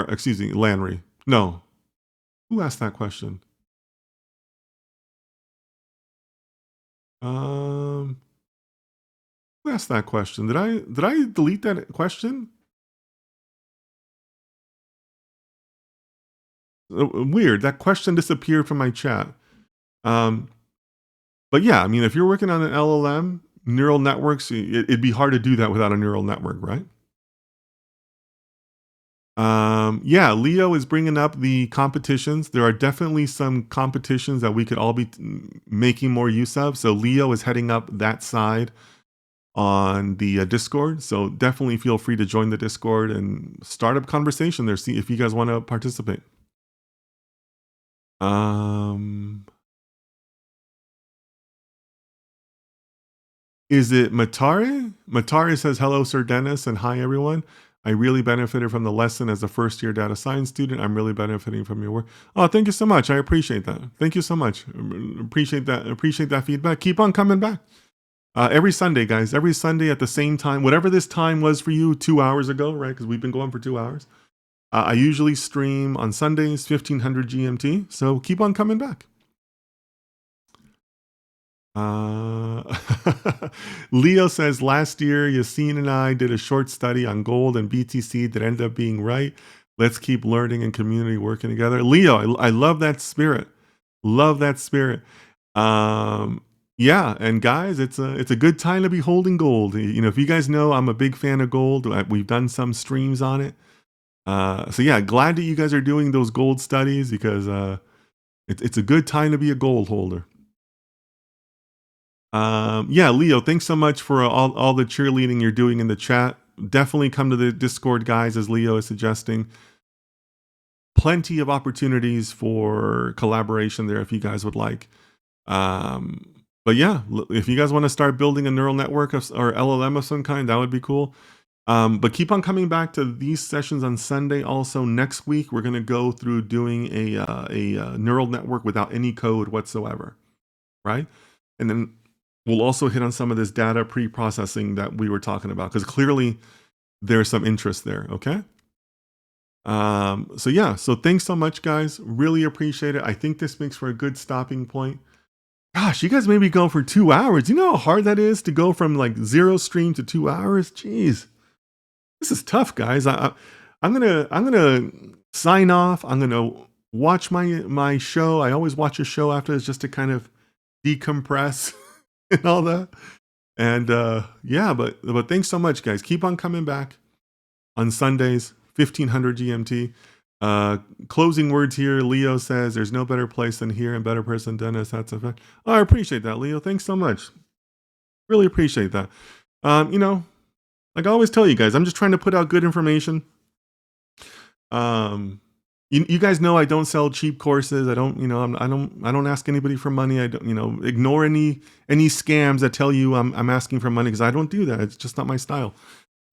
or excuse me, Landry. No. Who asked that question? Um, who asked that question? Did I delete that question? Weird. That question disappeared from my chat. Um, but yeah, I mean, if you're working on an LLM, neural networks, it'd be hard to do that without a neural network, right? Yeah, Leo is bringing up the competitions. There are definitely some competitions that we could all be making more use of. So Leo is heading up that side on the Discord. So definitely feel free to join the Discord and start up conversation there. See if you guys want to participate. Is it Matari? Matari says, hello, Sir Dennis, and hi, everyone. I really benefited from the lesson as a first year data science student. I'm really benefiting from your work. Oh, thank you so much. I appreciate that. Thank you so much. Appreciate that. Appreciate that feedback. Keep on coming back. Every Sunday, guys. Every Sunday at the same time. Whatever this time was for you 2 hours ago, right? Because we've been going for 2 hours. I usually stream on Sundays, 1500 GMT. So keep on coming back. Leo says, last year, Yassine and I did a short study on gold and BTC that ended up being right. Let's keep learning and community working together. Leo, I love that spirit. Love that spirit. Yeah, and guys, it's a good time to be holding gold. You know, if you guys know, I'm a big fan of gold. We've done some streams on it. So yeah, glad that you guys are doing those gold studies because it's a good time to be a gold holder. Yeah, Leo, thanks so much for all the cheerleading you're doing in the chat. Definitely come to the Discord, guys, as Leo is suggesting. Plenty of opportunities for collaboration there if you guys would like. But yeah, if you guys want to start building a neural network or LLM of some kind, that would be cool. But keep on coming back to these sessions on Sunday. Also, next week, we're going to go through doing a neural network without any code whatsoever, right? And then we'll also hit on some of this data pre-processing that we were talking about, because clearly there's some interest there, okay? So yeah, so thanks so much, guys. Really appreciate it. I think this makes for a good stopping point. Gosh, you guys made me go for 2 hours. You know how hard that is to go from like 0 stream to 2 hours? Jeez. This is tough, guys. I'm gonna sign off. I'm gonna watch my show. I always watch a show after this just to kind of decompress and all that. And yeah, but thanks so much, guys. Keep on coming back on Sundays, 1500 GMT. Closing words here. Leo says, there's no better place than here and better person than Dennis. That's a fact. Oh, I appreciate that, Leo. Thanks so much. Really appreciate that. You know, like I always tell you guys, I'm just trying to put out good information. You guys know I don't sell cheap courses. I don't, you know, I don't ask anybody for money. I don't, you know, ignore any scams that tell you I'm asking for money, because I don't do that. It's just not my style.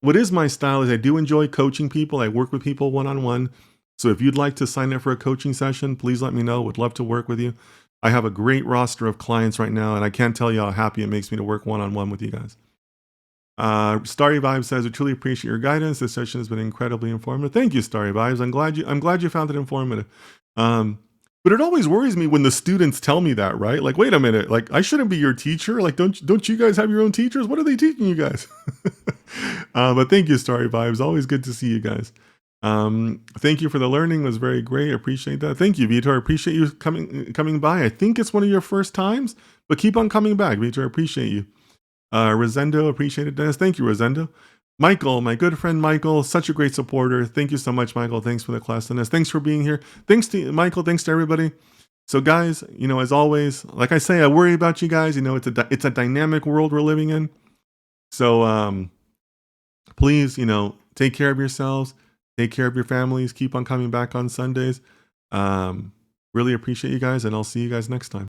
What is my style is I do enjoy coaching people. I work with people one-on-one. So if you'd like to sign up for a coaching session, please let me know. Would love to work with you. I have a great roster of clients right now, and I can't tell you how happy it makes me to work one-on-one with you guys. Starry Vibes says, we truly appreciate your guidance. This session has been incredibly informative. Thank you, Starry Vibes. I'm glad you found it informative. But it always worries me when the students tell me that, right? Like, wait a minute, like I shouldn't be your teacher. Like, don't you guys have your own teachers? What are they teaching you guys? But thank you, Starry Vibes. Always good to see you guys. Thank you for the learning. It was very great. I appreciate that. Thank you, Vitor. I appreciate you coming by. I think it's one of your first times, but keep on coming back, Vitor. I appreciate you. Rosendo, appreciate it, Dennis. Thank you, Rosendo. Michael, my good friend Michael, such a great supporter. Thank you so much, Michael. Thanks for the class, Dennis. Thanks for being here. Thanks to Michael. Thanks to everybody. So, guys, you know, as always, like I say, I worry about you guys. You know, it's a dynamic world we're living in. So, please, you know, take care of yourselves. Take care of your families. Keep on coming back on Sundays. Really appreciate you guys, and I'll see you guys next time.